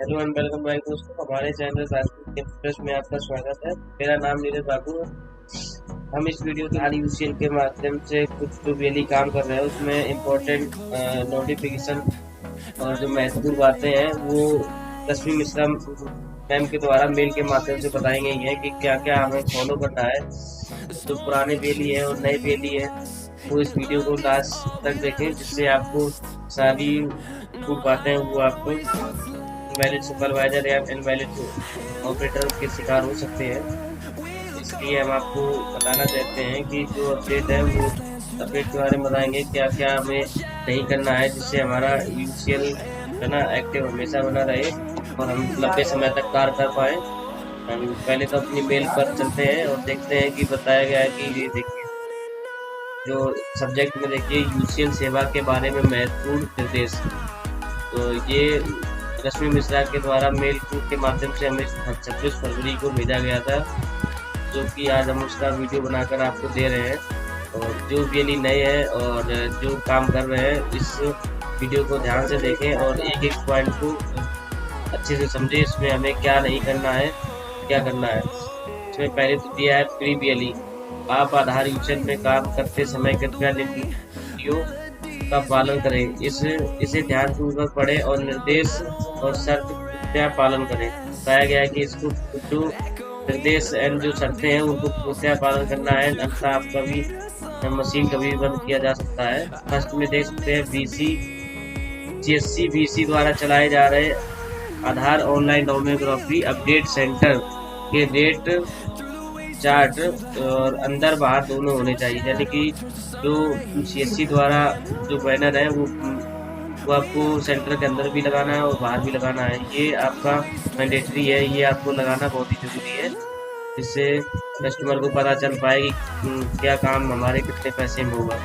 Hello and welcome back दोस्तों, हमारे channel Rajput express में आपका स्वागत है। मेरा नाम नीरज बाबू है। हम इस वीडियो के यूसीएल के माध्यम से कुछ जो डेली काम कर रहे हैं उसमें इम्पोर्टेंट नोटिफिकेशन और जो महत्वपूर्ण बातें हैं वो रश्मि मिश्रा मैम के द्वारा मेल के माध्यम से बताई गई हैं कि क्या क्या हमें फॉलो करना है। जो पुराने बेली है और नए बेली है वो इस वीडियो को लास्ट तक देखें, जिससे आपको सारी जो बातें हैं वो आपको इनवैलिड सुपरवाइजर या इनवैलिड ऑपरेटर के शिकार हो सकते हैं। इसलिए हम आपको बताना चाहते हैं कि जो अपडेट है वो अपडेट के बारे में बताएंगे क्या क्या हमें नहीं करना है, जिससे हमारा यूसीएल है ना एक्टिव हमेशा बना रहे और हम लंबे समय तक कार्य कर पाए। हम पहले तो अपनी मेल पर चलते हैं और देखते हैं कि बताया गया है कि ये देखिए जो सब्जेक्ट में देखिए यूसीएल सेवा के बारे में महत्वपूर्ण निर्देश। तो ये रश्मि मिश्रा के द्वारा मेल के माध्यम से हमें 26 फरवरी को भेजा गया था, जो कि आज हम उसका वीडियो बनाकर आपको दे रहे हैं। और जो भी नए हैं और जो काम कर रहे हैं इस वीडियो को ध्यान से देखें और एक एक पॉइंट को अच्छे से समझें। इसमें हमें क्या नहीं करना है, क्या करना है। इसमें पहले तो दिया है प्री बीएलई। आप आधार यूजर में काम करते समय कृपया निम्न वीडियो का पालन करें। इसे ध्यानपूर्वक पढ़ें और निर्देश और शर्त कृपया पालन करें। बताया गया है कि इसको जो निर्देश एंड जो शर्तें हैं उनको कृपया पालन करना है, अन्यथा आपका भी मशीन कभी भी बंद किया जा सकता है। फर्स्ट में देख सकते हैं जीएससी बीसी द्वारा चलाए जा रहे आधार ऑनलाइन डोमोग्राफी अपडेट सेंटर के रेट चार्ट और अंदर बाहर दोनों होने चाहिए। यानी कि जो सीएससी द्वारा जो बैनर है वो आपको सेंटर के अंदर भी लगाना है और बाहर भी लगाना है। ये आपका मैंडेटरी है, ये आपको लगाना बहुत ही जरूरी है, जिससे कस्टमर को पता चल पाए कि क्या काम हमारे कितने पैसे में होगा।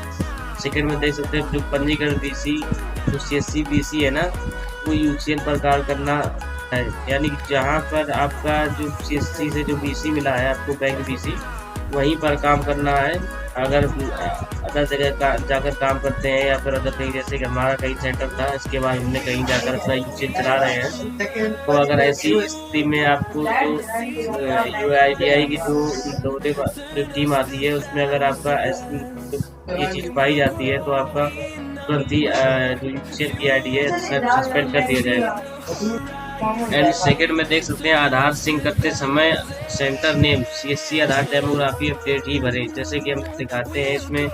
सेकंड में देख सकते हैं जो पंजीकरण बीसी जो सीएससी बीसी है ना वो यूसीएल पर कार्य करना है। यानी जहाँ पर आपका जो सीएससी से जो बीसी मिला है आपको बैंक बीसी, वहीं पर काम करना है। अगर अदर जगह जाकर काम करते हैं या फिर अदर कहीं, जैसे कि हमारा कहीं सेंटर था, इसके बाद हमने कहीं जाकर अपना यूसीएल चला रहे हैं, तो अगर ऐसी स्थिति में आपको जो यूआईडीआई की जो टीम आती है उसमें अगर आपका ये चीज़ पाई जाती है तो आपका तुरंत ही जो यूसीएल की आईडी है सस्पेंड कर दिया जाएगा। एंड सेकंड में देख सकते हैं आधार सिंक करते समय सेंटर नेम सीएससी आधार डेमोग्राफी अपडेट ही भरें। जैसे कि हम दिखाते हैं इसमें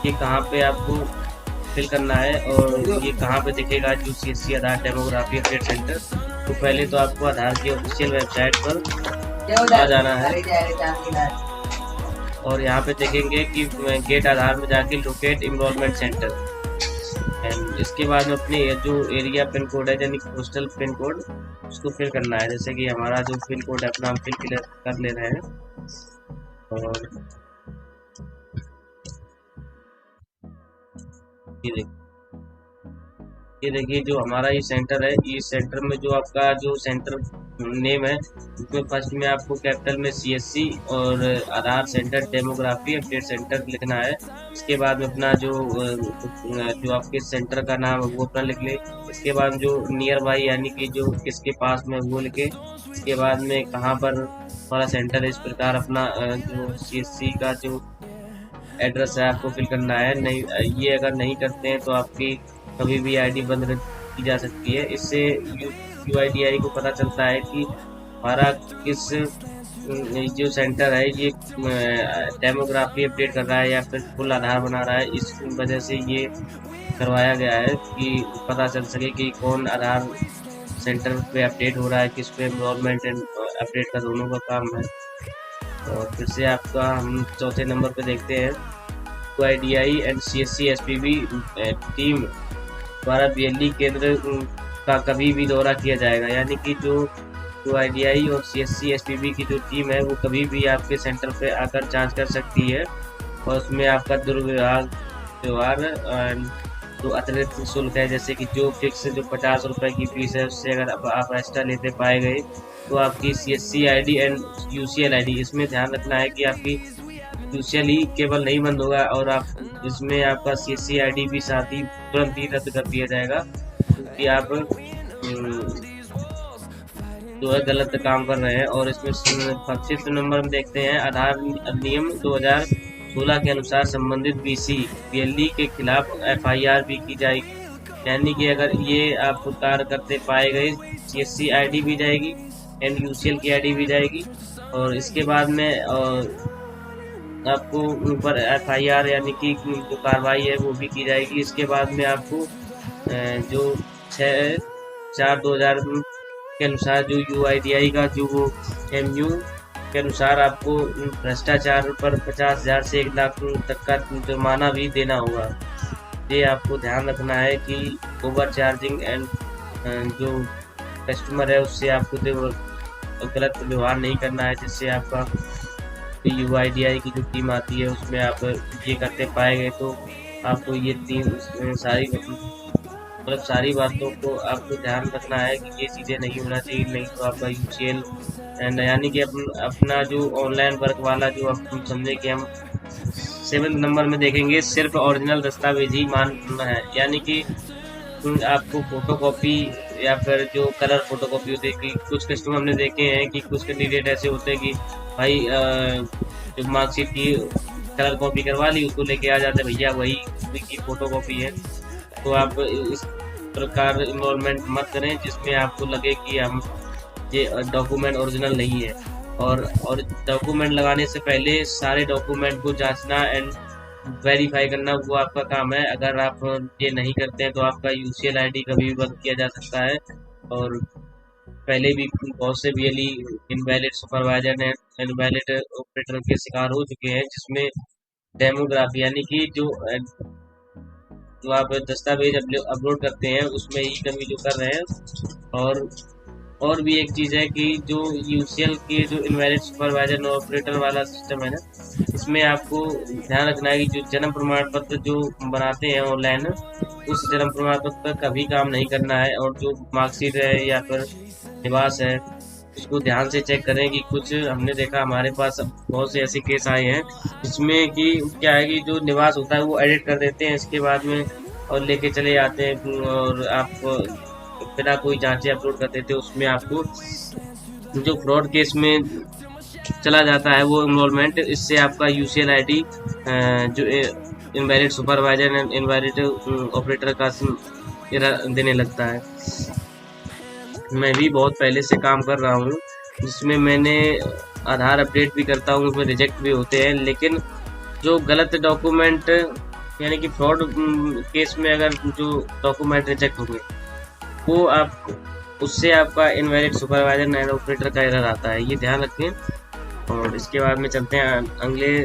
कि कहाँ पे आपको फिल करना है और ये कहाँ पे दिखेगा जो सीएससी आधार डेमोग्राफी अपडेट सेंटर। तो पहले तो आपको आधार की ऑफिशियल वेबसाइट पर आ जाना है और यहाँ पे देखेंगे कि गेट आधार में जाके लोकेट इनरोलमेंट सेंटर। एंड इसके बाद में अपने जो एरिया पिन कोड है यानी पोस्टल पिन कोड उसको फिल करना है। जैसे कि हमारा जो पिन कोड है अपना हम फिल कर ले रहे हैं और ये देखिए जो हमारा ये सेंटर है, इस सेंटर में जो आपका जो सेंटर नेम है उसमें फर्स्ट में आपको कैपिटल में सीएससी और आधार सेंटर डेमोग्राफी अपडेट सेंटर लिखना है। इसके बाद में अपना जो आपके सेंटर का नाम है वो अपना लिख ले। इसके बाद जो नियर बाई यानी कि जो किसके पास में वो लिखे। इसके बाद में कहाँ पर हमारा सेंटर है, इस प्रकार अपना जो सीएससी का जो एड्रेस है आपको फिल करना है। नहीं, ये अगर नहीं करते हैं तो आपकी कभी भी आईडी बंद की जा सकती है। इससे यूआईडीआई को पता चलता है कि हमारा किस जो सेंटर है ये डेमोग्राफी अपडेट कर रहा है या फिर फुल आधार बना रहा है। इस वजह से ये करवाया गया है कि पता चल सके कि कौन आधार सेंटर पे अपडेट हो रहा है, किस पे एनरोलमेंट एंड अपडेट का दोनों का काम है। और फिर से आपका हम चौथे नंबर पे देखते हैं UIDAI and CSC SPB team द्वारा बीएलई केंद्र का कभी भी दौरा किया जाएगा। यानी कि जो यूआईडीआई और सीएससी एसपीबी की जो टीम है वो कभी भी आपके सेंटर पे आकर जांच कर सकती है और उसमें आपका दुर्व्यवहार जो अतिरिक्त शुल्क है, जैसे कि जो फिक्स जो 50 रुपए की फीस है उससे अगर आप एक्स्ट्रा लेते पाए गए तो आपकी CSC ID and UCL ID, इसमें ध्यान रखना है कि आपकी यूसीएल ही केवल नहीं बंद होगा और आप इसमें आपका सीएससी आईडी भी साथ ही तुरंत ही रद्द कर दिया जाएगा, क्योंकि आप जो है गलत काम कर रहे हैं। और इसमें 5th नंबर में देखते हैं, आधार अधिनियम 2016 के अनुसार संबंधित BC-BLE के खिलाफ FIR भी की जाएगी। यानी कि अगर ये आप कार्य करते पाए गए, CSC ID भी जाएगी एंड UCL की ID भी जाएगी। और इसके बाद में आपको ऊपर FIR यानी कि जो कार्रवाई है वो भी की जाएगी। इसके बाद में आपको जो 6/4/2000 के अनुसार जो UIDAI का जो वो MU के अनुसार आपको भ्रष्टाचार पर 50,000 से 1 लाख तक का जुर्माना भी देना होगा। ये आपको ध्यान रखना है कि ओवर चार्जिंग एंड जो कस्टमर है उससे आपको गलत व्यवहार नहीं करना है, जिससे आपका UIDAI की जो टीम आती है उसमें आप ये करते पाए गए तो आपको ये सारी बातों को आपको ध्यान रखना है कि ये चीज़ें नहीं होना चाहिए, नहीं तो आपका UCL एंड यानी कि अपना जो ऑनलाइन वर्क वाला जो आप समझे कि हम 7th नंबर में देखेंगे, सिर्फ ओरिजिनल दस्तावेज ही मानना है। यानी कि आपको फोटोकॉपी या फिर जो कलर फोटोकॉपी होती है कि कुछ कस्टमर हमने देखे हैं कि कुछ कैंडिडेट ऐसे होते हैं कि भाई जो मार्कशीट की कलर कॉपी करवा ली उसको लेके आ जाते हैं, भैया वही की फोटोकॉपी है। तो आप इस प्रकार इन्वॉल्वमेंट मत करें जिसमें आपको लगे कि हम ये डॉक्यूमेंट ओरिजिनल नहीं है। और डॉक्यूमेंट लगाने से पहले सारे डॉक्यूमेंट को जांचना एंड वेरीफाई करना वो आपका काम है। अगर आप ये नहीं करते हैं तो आपका UCL ID कभी भी बंद किया जा सकता है। और पहले भी बहुत से BLE invalid supervisor and invalid operator के शिकार हो चुके हैं, जिसमें डेमोग्राफी यानी कि जो आप दस्तावेज अपलोड करते हैं उसमें ही कमी जो कर रहे हैं। और भी एक चीज़ है कि जो UCL के जो इनवैलिड सुपरवाइजर और ऑपरेटर वाला सिस्टम है ना, इसमें आपको ध्यान रखना है कि जो जन्म प्रमाण पत्र जो बनाते हैं ऑनलाइन, उस जन्म प्रमाण पत्र पर कभी काम नहीं करना है। और जो मार्कशीट है या फिर निवास है उसको ध्यान से चेक करें कि कुछ हमने देखा हमारे पास बहुत से ऐसे केस आए हैं जिसमें कि क्या है कि जो निवास होता है वो एडिट कर देते हैं इसके बाद में और लेके चले जाते हैं और आप बिना कोई जांचे अपलोड कर देते हैं। उसमें आपको जो फ्रॉड केस में चला जाता है वो इन्वॉल्वमेंट, इससे आपका UCL ID जो invalid supervisor and invalid operator का देने लगता है। मैं भी बहुत पहले से काम कर रहा हूँ जिसमें मैंने आधार अपडेट भी करता हूँ, उसमें रिजेक्ट भी होते हैं। लेकिन जो गलत डॉक्यूमेंट यानी कि फ्रॉड केस में अगर जो डॉक्यूमेंट रिजेक्ट होंगे वो आप उससे आपका इनवैलिड सुपरवाइजर एंड ऑपरेटर का एरर आता है, ये ध्यान रखें। और इसके बाद में चलते हैं अगले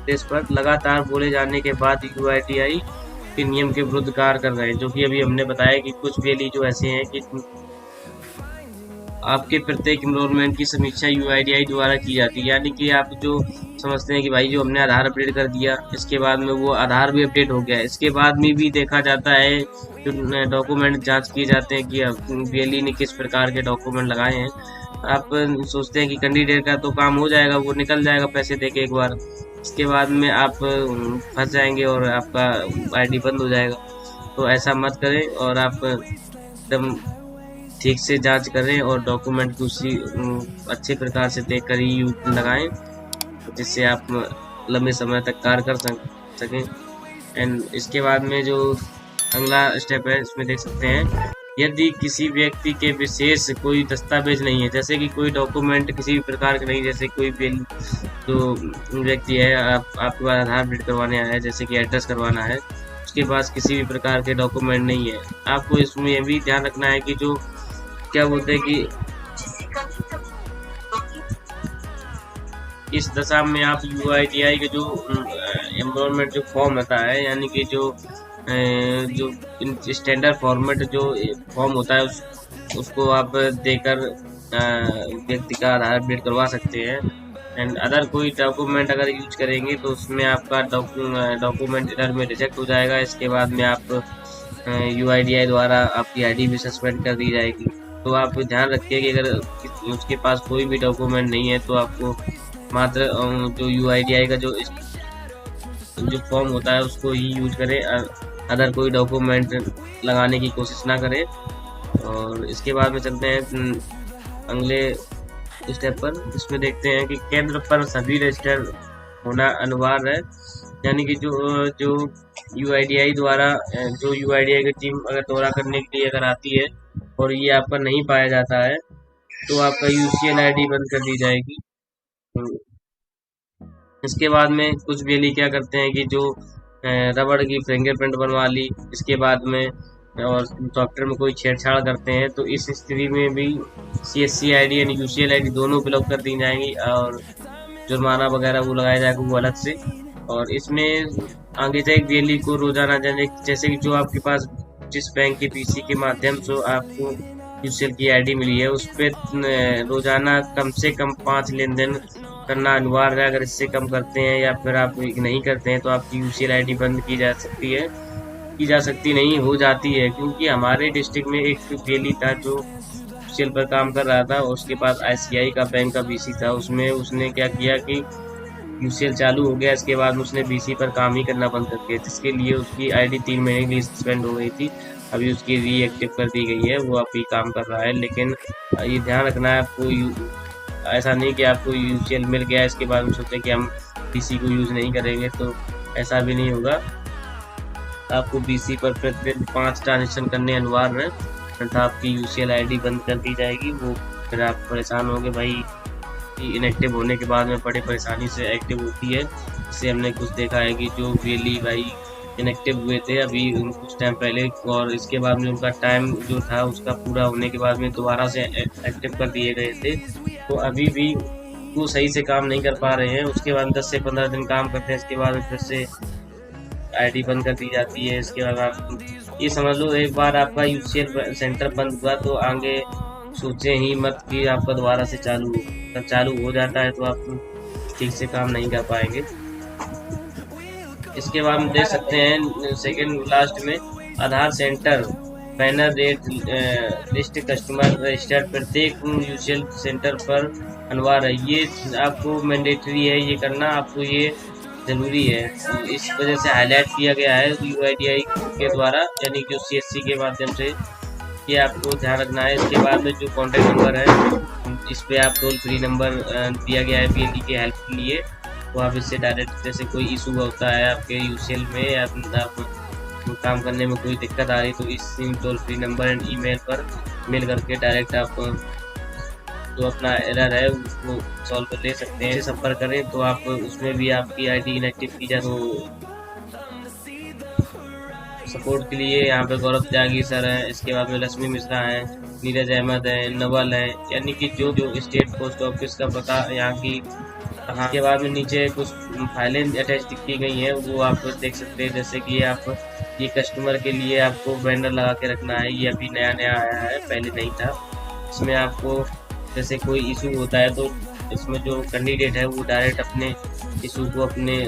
पेज पर। लगातार बोले जाने के बाद UIDAI के नियम के विरुद्ध कार्य कर रहे हैं, जो कि अभी हमने बताया कि कुछ BLE जो ऐसे हैं कि आपके प्रत्येक इनरोलमेंट की समीक्षा UIDAI द्वारा की जाती है। यानी कि आप जो समझते हैं कि भाई जो हमने आधार अपडेट कर दिया इसके बाद में वो आधार भी अपडेट हो गया, इसके बाद में भी देखा जाता है जो डॉक्यूमेंट जांच किए जाते हैं कि BLE ने किस प्रकार के डॉक्यूमेंट लगाए हैं। आप सोचते हैं कि कैंडिडेट का तो काम हो जाएगा, वो निकल जाएगा पैसे देके एक बार, इसके बाद में आप फंस जाएंगे और आपका ID बंद हो जाएगा। तो ऐसा मत करें और आप एकदम ठीक से जांच करें और डॉक्यूमेंट को उसी अच्छे प्रकार से देख कर ही लगाएं, जिससे आप लंबे समय तक कार्य कर सकें। एंड इसके बाद में जो अगला स्टेप है इसमें देख सकते हैं, यदि किसी व्यक्ति के विशेष कोई दस्तावेज नहीं है, जैसे कि कोई डॉक्यूमेंट किसी भी प्रकार का नहीं, जैसे कोई भी जो व्यक्ति है आपके पास आधार अपडेट करवाने आया है, जैसे कि एड्रेस करवाना है, उसके पास किसी भी प्रकार के डॉक्यूमेंट नहीं है, आपको इसमें यह भी ध्यान रखना है कि जो क्या बोलते हैं कि इस दशा में आप UIDAI के जो एनरोलमेंट जो फॉर्म होता है, यानी कि जो स्टैंडर्ड फॉर्मेट जो फॉर्म होता है उसको आप देकर व्यक्ति का आधार अपडेट करवा सकते हैं। एंड अदर कोई डॉक्यूमेंट अगर यूज करेंगे तो उसमें आपका डॉक्यूमेंट एरर में रिजेक्ट हो जाएगा। इसके बाद में आप UIDAI द्वारा आपकी ID भी सस्पेंड कर दी जाएगी। तो आप ध्यान रखिए कि अगर उसके पास कोई भी डॉक्यूमेंट नहीं है तो आपको मात्र जो UIDAI का जो फॉर्म होता है उसको ही यूज करें, अदर कोई डॉक्यूमेंट लगाने की कोशिश ना करें। और इसके बाद में चलते हैं अगले स्टेप पर इसमें देखते हैं कि केंद्र पर सभी रजिस्टर होना अनिवार्य है। यानी कि जो UIDAI द्वारा जो UIDAI की टीम अगर दौरा करने के लिए अगर आती है और ये आपका नहीं पाया जाता है तो आपका UCL ID बंद कर दी जाएगी। इसके बाद में कुछ वेली क्या करते हैं कि जो रबड़ की फिंगरप्रिंट बनवा ली, इसके बाद में और सॉफ्टवेयर में कोई छेड़छाड़ करते हैं तो इस स्थिति में भी CSC ID यानी UCL ID दोनों ब्लॉक कर दी जाएंगी और जुर्माना वगैरह वो लगाया जाएगा वो अलग से। और इसमें आगे जाए वेली को रोजाना जैसे कि जो आपके पास जिस बैंक के PC के माध्यम से आपको UCL की ID मिली है उस पर रोजाना कम से कम 5 लेन देन करना अनिवार्य है। अगर इससे कम करते हैं या फिर आप नहीं करते हैं तो आपकी UCL ID बंद की जा सकती नहीं हो जाती है। क्योंकि हमारे डिस्ट्रिक्ट में एक वेली था जो UCL पर काम कर रहा था और उसके पास ICI का बैंक का BC था। उसमें उसने क्या किया कि UCL चालू हो गया, इसके बाद उसने BC पर काम ही करना बंद कर दिया, जिसके लिए उसकी ID 3 महीने के लिए सस्पेंड हो गई थी। अभी उसकी रीएक्टिव कर दी गई है, वो अभी काम कर रहा है। लेकिन ये ध्यान रखना है आपको, ऐसा नहीं कि आपको UCL मिल गया इसके बाद हम सोचते कि हम BC को यूज़ नहीं करेंगे, तो ऐसा भी नहीं होगा। आपको BC पर प्रतिदिन 5 ट्रांजेक्शन करने अनिवार्य है, अन्यथा आपकी UCL ID बंद कर दी जाएगी। वो फिर आप परेशान होंगे भाई, इनएक्टिव होने के बाद में बड़ी परेशानी से एक्टिव होती है। इससे हमने कुछ देखा है कि जो वेली भाई इनएक्टिव हुए थे अभी कुछ टाइम पहले और इसके बाद में उनका टाइम जो था उसका पूरा होने के बाद में दोबारा से एक्टिव कर दिए गए थे, तो अभी भी वो सही से काम नहीं कर पा रहे हैं। उसके बाद 10 से 15 दिन काम करते हैं, इसके बाद फिर से ID बंद कर दी जाती है। इसके बाद आप ये समझ लो एक बार आपका UCL सेंटर बंद हुआ तो आगे सोचे ही मत कि आपका दोबारा से चालू हो जाता है तो आप ठीक से काम नहीं कर पाएंगे। इसके बाद हम देख सकते हैं सेकंड लास्ट में Aadhaar centre banner rate list customer registered प्रत्येक UCL सेंटर पर अनिवार्य है। ये आपको मैंडेटरी है, ये करना आपको ये जरूरी है। इस वजह से हाईलाइट किया गया है UIDAI के द्वारा, यानी कि CSC के माध्यम से, ये आपको ध्यान रखना है। इसके बाद में जो कॉन्टैक्ट नंबर है इस पे आप टोल फ्री नंबर दिया गया है BLE के हेल्प के लिए, तो आप इससे डायरेक्ट जैसे कोई इशू होता है आपके UCL में या आप काम करने में कोई दिक्कत आ रही तो इस toll free number and email पर मेल करके डायरेक्ट आप जो अपना एरर है उसको सॉल्व कर ले सकते हैं। संपर्क करें तो आप उसमें भी आपकी ID इनएक्टिव की जाए। तो सपोर्ट के लिए यहाँ पे गौरव त्यागी सर हैं, इसके बाद में लक्ष्मी मिश्रा हैं, नीरज अहमद हैं, नवल हैं, यानी कि जो स्टेट पोस्ट ऑफिस का पता यहाँ की कहाँ। के बाद में नीचे कुछ फाइलें अटैच की गई हैं वो आप देख सकते हैं। जैसे कि आप ये कस्टमर के लिए आपको बैनर लगा के रखना है, ये अभी नया आया है, पहले नहीं था। इसमें आपको जैसे कोई इशू होता है तो इसमें जो कैंडिडेट है वो डायरेक्ट अपने इशू को अपने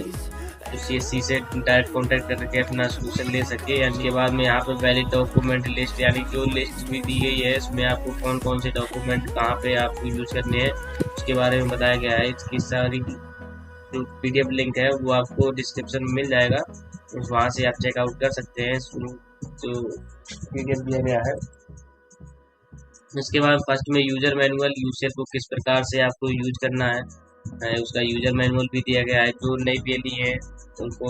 CSC से डायरेक्ट कांटेक्ट करके अपना सोल्यूशन ले सके। यानी के बाद में यहाँ पे वैलिड डॉक्यूमेंट लिस्ट, यानी जो लिस्ट भी दी गई है इसमें आपको कौन कौन से डॉक्यूमेंट कहाँ पे आपको यूज करने हैं उसके बारे में बताया गया है। इसकी सारी जो PDF लिंक है वो आपको डिस्क्रिप्शन में मिल जाएगा, वहाँ से आप चेकआउट कर सकते हैं जो PDF दिया गया है। इसके बाद फर्स्ट में यूजर मैनुअल UCL को किस प्रकार से आपको यूज करना है उसका यूजर मैनुअल भी दिया गया है। जो नई BLE है उनको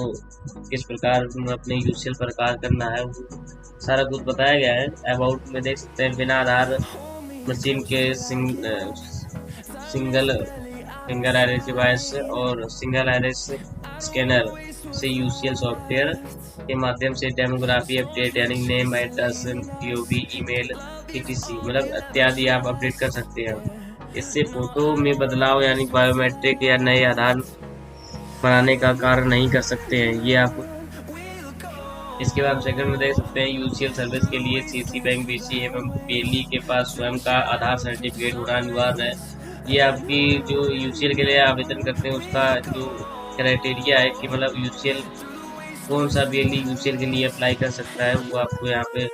किस प्रकार अपने UCL पर कार्य करना है सारा कुछ बताया गया है। अबाउट में देख सकते हैं बिना आधार मशीन के सिंगल फिंगर आइरिस डिवाइस और सिंगल आइरिस स्कैनर से UCL सॉफ्टवेयर के माध्यम से डेमोग्राफी अपडेट यानी name address POV email etc मतलब इत्यादि आप अपडेट कर सकते हैं। इससे फोटो में बदलाव यानी बायोमेट्रिक या नए आधार बनाने का कार्य नहीं कर सकते हैं ये आप। इसके बाद सेकंड में देख सकते हैं UCL सर्विस के लिए CC बैंक BC एवं BLE के पास स्वयं का आधार सर्टिफिकेट होना अनिवार्य है। ये आपकी जो UCL के लिए आवेदन करते हैं उसका जो क्राइटेरिया है कि मतलब UCL कौन सा BLE UCL के लिए अप्लाई कर सकता है वो आपको यहाँ पे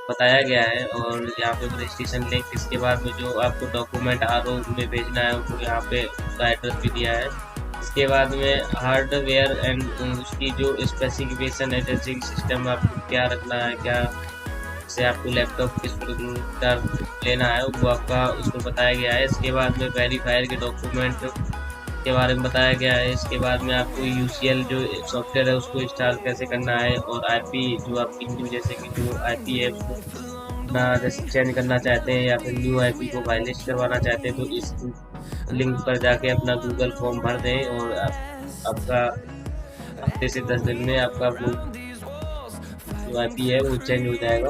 बताया गया है। और यहाँ पे रजिस्ट्रेशन लिंक, इसके बाद में जो आपको डॉक्यूमेंट RO में भेजना है वो यहाँ पे उसका एड्रेस भी दिया है। इसके बाद में हार्डवेयर एंड उसकी जो स्पेसिफिकेशन है, जैसे सिस्टम आपको क्या रखना है, क्या जैसे आपको लैपटॉप किस प्रकार लेना है वो आपका उसमें बताया गया है। इसके बाद में वेरीफायर के डॉक्यूमेंट के बारे में बताया गया है। इसके बाद में आपको यूसीएल जो सॉफ्टवेयर है उसको इंस्टॉल कैसे करना है, और आईपी जो आपकी न्यू जैसे कि जो आईपी है उसको अपना जैसे चेंज करना चाहते हैं या फिर न्यू आईपी को वायलेट करवाना चाहते हैं तो इस लिंक पर जाके अपना गूगल फॉर्म भर दें और आपका हफ्ते से 10 दिन में आपका जो आईपी है वो चेंज हो जाएगा।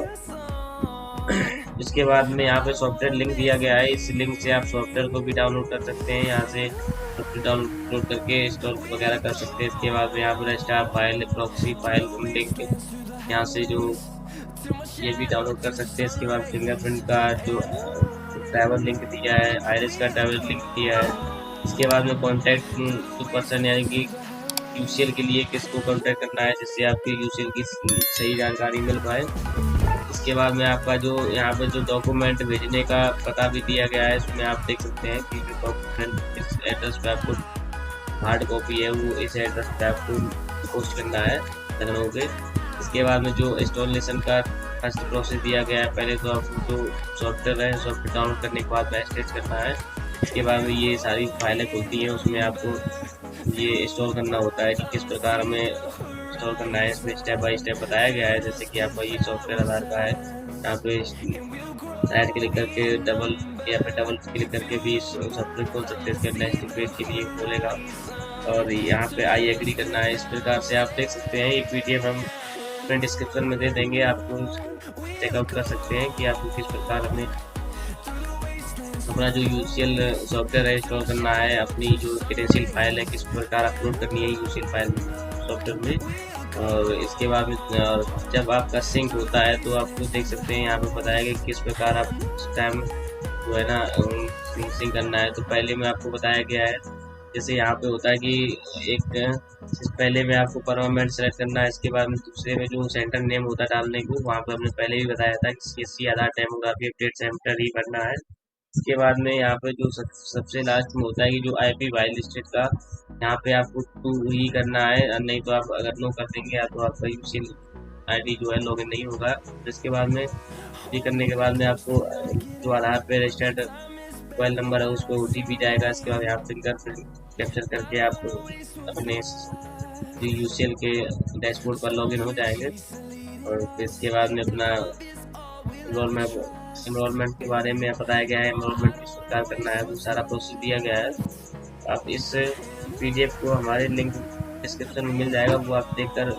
इसके बाद में यहाँ पे सॉफ्टवेयर लिंक दिया गया है, इस लिंक से आप सॉफ्टवेयर को भी डाउनलोड कर सकते हैं, यहाँ से सॉफ्टवेयर डाउनलोड करके इंस्टॉल वगैरह कर सकते हैं। इसके बाद में यहाँ पर star file, proxy file link यहाँ से जो ये भी डाउनलोड कर सकते हैं। इसके बाद फिंगरप्रिंट का जो ट्रैवल लिंक दिया है, आयरिस का ट्रैवल लिंक दिया है। इसके बाद में कॉन्टैक्ट पर्सन यानी कि यूसीएल के लिए किसको कॉन्टैक्ट करना है जिससे आपकी यूसीएल की सही जानकारी मिल पाए। इसके बाद में आपका जो यहाँ पे जो डॉक्यूमेंट भेजने का पता भी दिया गया है, इसमें आप देख सकते हैं कि जो डॉक्यूमेंट इस एड्रेस पे आपको हार्ड कॉपी है वो इस एड्रेस पे आपको पोस्ट करना है लखनऊ पे। इसके बाद में जो इंस्टॉलेशन का फर्स्ट प्रोसेस दिया गया है, पहले तो आपको जो सॉफ्टवेयर है सॉफ्टवेयर डाउनलोड करने के बाद बैकस्टेज करना है। इसके बाद में ये सारी फाइलें खुलती हैं, उसमें आपको ये इंस्टॉल करना होता है कि किस प्रकार में इंस्टॉल करना है। इसमें स्टेप बाय स्टेप बताया गया है, जैसे कि आपका ये सॉफ्टवेयर आधार का है, यहाँ पे राइट क्लिक करके डबल क्लिक करके भी सॉफ्टवेयर खोल सकते हैं। इसके नेक्स्ट पेज के लिए खोलेगा और यहाँ पे आई एग्री करना है। इस प्रकार से आप देख सकते हैं, ये पीडीएफ हम अपने डिस्क्रिप्शन में दे देंगे, आपको चेकआउट कर सकते हैं कि आपको किस प्रकार हमें अपना जो यूसीएल सॉफ्टवेयर है इंस्टॉल करना है, अपनी जो क्रेडेंशियल फाइल है किस प्रकार अपलोड करनी है यूसीएल फाइल सॉफ्टवेयर में। और इसके बाद में जब आपका सिंक होता है तो आपको देख सकते हैं यहाँ पे बताया गया किस प्रकार आप उस टाइम जो है ना सिंक करना है। तो पहले में आपको बताया गया है, जैसे यहाँ पे होता है कि एक पहले में आपको परमानेंट सेलेक्ट करना है, इसके बाद में दूसरे में जो सेंटर नेम होता है डालने को, वहाँ पे हमने पहले भी बताया था कि सीएससी आधार डेमोग्राफी अपडेट सेंटर ही करना है। इसके बाद में यहाँ पे जो सबसे लास्ट में होता है कि जो आईपी वाइल लिस्टेड का, यहाँ पे आपको 2 ही करना है, नहीं तो आप अगर नो कर देंगे तो आपका यूसीएल आईडी जो है लॉगिन नहीं होगा। इसके बाद में ये करने के बाद में आपको जो आधार पे रजिस्टर्ड मोबाइल नंबर है उस पर ओटीपी जाएगा। इसके बाद यहाँ फिंगरप्रिंट कैप्चर करके आप अपने यूसीएल के डैशबोर्ड पर लॉगिन हो जाएंगे। और फिर इसके बाद में अपना एनरोलमेंट के बारे में बताया गया है, एनरोलमेंट किस प्रकार करना है वो सारा प्रोसेस दिया गया है। आप इस पीडीएफ को हमारे लिंक डिस्क्रिप्शन में मिल जाएगा, वो आप देखकर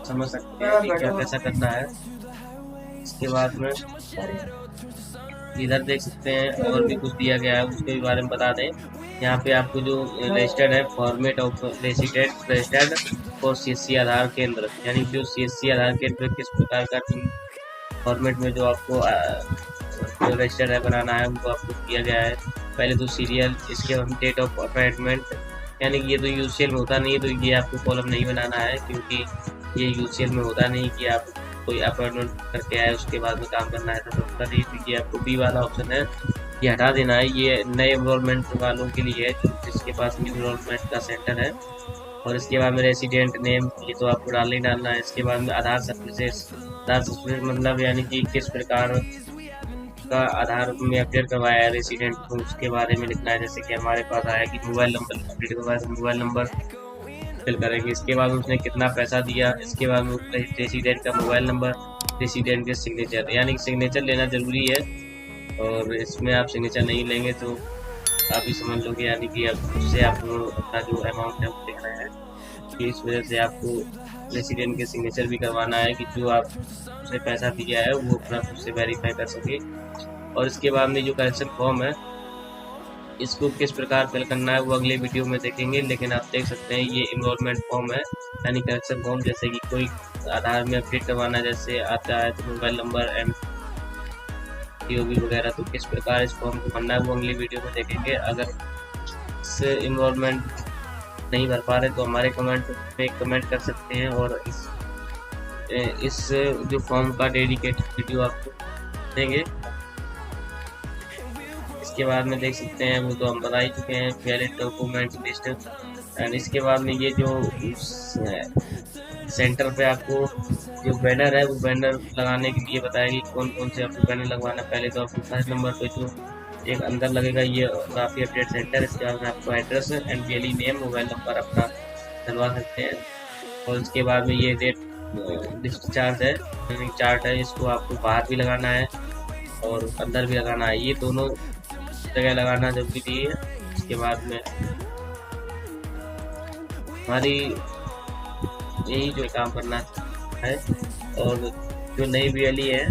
समझ सकते हैं कि क्या कैसा करना है। इसके बाद में इधर देख सकते हैं और भी कुछ दिया गया है, उसके बारे में बता दें। यहाँ पे आपको जो रजिस्टर्ड है फॉर्मेट ऑफ रेसिडेंट रजिस्टर्ड और सीएससी आधार केंद्र, यानी जो सीएससी आधार केंद्र किस प्रकार का फॉर्मेट में जो आपको जो रजिस्टर है बनाना है उनको आपको दिया गया है। पहले तो सीरियल, इसके बाद डेट ऑफ अपॉइंटमेंट, यानी कि ये तो यूसीएल में होता नहीं है तो ये आपको कॉलम नहीं बनाना है, क्योंकि ये यूसीएल में होता नहीं कि आप कोई अपॉइंटमेंट करके आए उसके बाद में काम करना है, तो होता नहीं। तो ये आपको बी वाला ऑप्शन है ये हटा देना है, ये नए एनरोलमेंट वालों के लिए है जिसके पास न्यू एनरोलमेंट का सेंटर है। और इसके बाद में रेसिडेंट नेम, ये तो आपको डालना है। इसके बाद में आधार सर्विसेज मतलब यानी कि किस प्रकार का आधार में अपडेट करवाया है रेसिडेंट को, उसके बारे में लिखना है। जैसे कि हमारे पास आया कि मोबाइल नंबर अपडेट करवाया तो मोबाइल नंबर फिल करेंगे। इसके बाद उसने कितना पैसा दिया, इसके बाद में रेसिडेंट का मोबाइल नंबर, रेसिडेंट के सिग्नेचर, यानी कि सिग्नेचर लेना जरूरी है। और इसमें आप सिग्नेचर नहीं लेंगे तो आप ही समझ लोगे, यानी कि अब उससे आप अपना जो अमाउंट है वो देख रहे हैं कि इस वजह से आपको रेसिडेंट के सिग्नेचर भी करवाना है कि जो आप उसे पैसा दिया है वो अपना खुद से वेरीफाई कर सके। और इसके बाद में जो करेक्शन फॉर्म है इसको किस प्रकार फिल करना है वो अगले वीडियो में देखेंगे, लेकिन आप देख सकते हैं ये इनरोलमेंट फॉर्म है, यानी करेक्शन फॉर्म। जैसे कि कोई आधार में अपडेट करवाना जैसे आता है तो मोबाइल नंबर एंड टीओबी वगैरह, तो किस प्रकार इस फॉर्म को भरना है वो अगले वीडियो में देखेंगे। अगर इस इनरोलमेंट नहीं भर पा रहे तो हमारे कमेंट में कमेंट कर सकते हैं और इस जो फॉर्म का डेडिकेटेड वीडियो आपको देंगे। इसके बाद में देख सकते हैं वो तो हम बता ही चुके हैं, वैलिड डॉक्यूमेंट लिस्ट। एंड इसके बाद में ये जो सेंटर पे आपको जो बैनर है वो बैनर लगाने के लिए बताएगी कौन कौन से आपको बैनर लगवाना है। पहले तो आपको फर्स्ट नंबर पे जो एक अंदर लगेगा ये काफ़ी अपडेट सेंटर, इसके बाद में आपको address and daily name mobile number अपना डलवा सकते हैं। और उसके बाद में ये रेट डिस्चार्ज है, चार्ट है, इसको आपको बाहर भी लगाना है और अंदर भी लगाना है, ये दोनों जगह लगाना जरूरी है। इसके बाद में हमारी यही जो काम करना है। और जो नई BLE है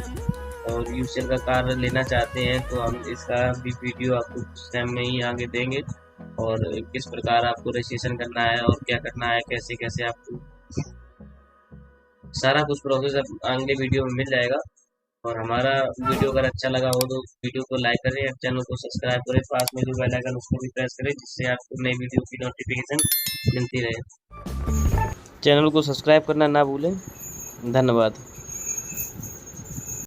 और यूसीएल का कार्ड लेना चाहते हैं तो हम इसका भी वीडियो आपको कुछ टाइम में ही आगे देंगे, और किस प्रकार आपको रजिस्ट्रेशन करना है और क्या करना है, कैसे कैसे आपको सारा कुछ प्रोसेस अगले वीडियो में मिल जाएगा। और हमारा वीडियो अगर अच्छा लगा हो तो वीडियो को लाइक करें, चैनल को सब्सक्राइब करें, पास में जो बेल आइकन उसको भी प्रेस करें, जिससे आपको नई वीडियो की नोटिफिकेशन मिलती रहे। चैनल को सब्सक्राइब करना ना भूलें। धन्यवाद।